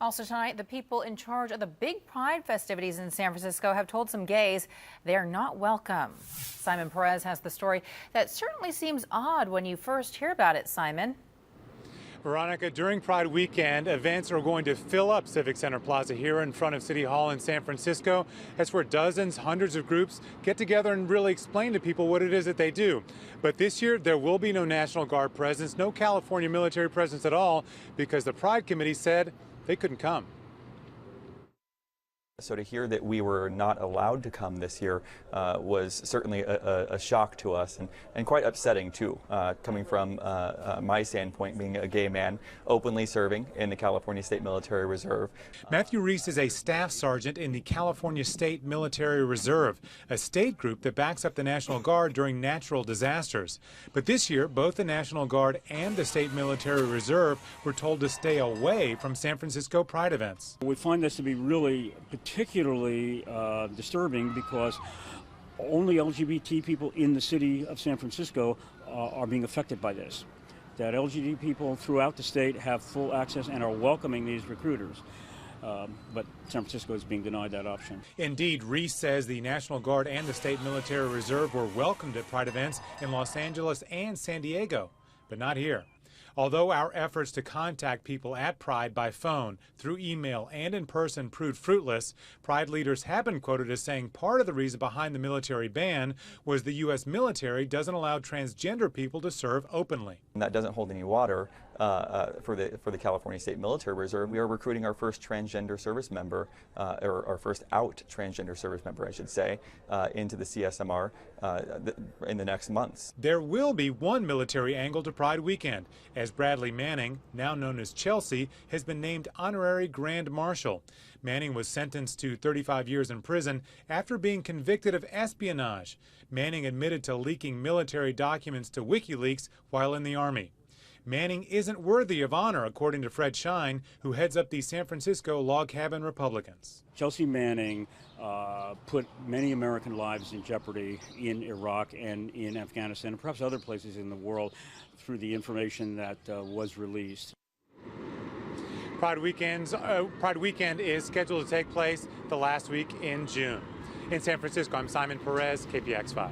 Also tonight, the people in charge of the big Pride festivities in San Francisco have told some gays they're not welcome. Simon Perez has the story that certainly seems odd when you first hear about it, Simon. Veronica, during Pride weekend, events are going to fill up Civic Center Plaza here in front of City Hall in San Francisco. That's where dozens, hundreds of groups get together and really explain to people what it is that they do. But this year, there will be no National Guard presence, no California military presence at all, because the Pride Committee said they couldn't come. So to hear that we were not allowed to come this year was certainly a shock to us and quite upsetting too, coming from my standpoint, being a gay man openly serving in the California State Military Reserve. Matthew Reese is a staff sergeant in the California State Military Reserve, a state group that backs up the National Guard during natural disasters. But this year, both the National Guard and the State Military Reserve were told to stay away from San Francisco Pride events. We find this to be really particularly disturbing because only LGBT people in the city of San Francisco are being affected by this. That LGBT people throughout the state have full access and are welcoming these recruiters. But San Francisco is being denied that option. Indeed, Reese says the National Guard and the State Military Reserve were welcomed at Pride events in Los Angeles and San Diego, but not here. Although our efforts to contact people at Pride by phone, through email, and in person proved fruitless, Pride leaders have been quoted as saying part of the reason behind the military ban was the U.S. military doesn't allow transgender people to serve openly. And that doesn't hold any water for the California State Military Reserve. We are recruiting our first transgender service member, or our first out transgender service member, I should say, into the CSMR in the next months. There will be one military angle to Pride weekend, as Bradley Manning, now known as Chelsea, has been named Honorary Grand Marshal. Manning was sentenced to 35 years in prison after being convicted of espionage. Manning admitted to leaking military documents to WikiLeaks while in the Army. Manning isn't worthy of honor, according to Fred Schein, who heads up the San Francisco Log Cabin Republicans. Chelsea Manning put many American lives in jeopardy in Iraq and in Afghanistan and perhaps other places in the world through the information that was released. Pride Weekend is scheduled to take place the last week in June. In San Francisco, I'm Simon Perez, KPIX 5.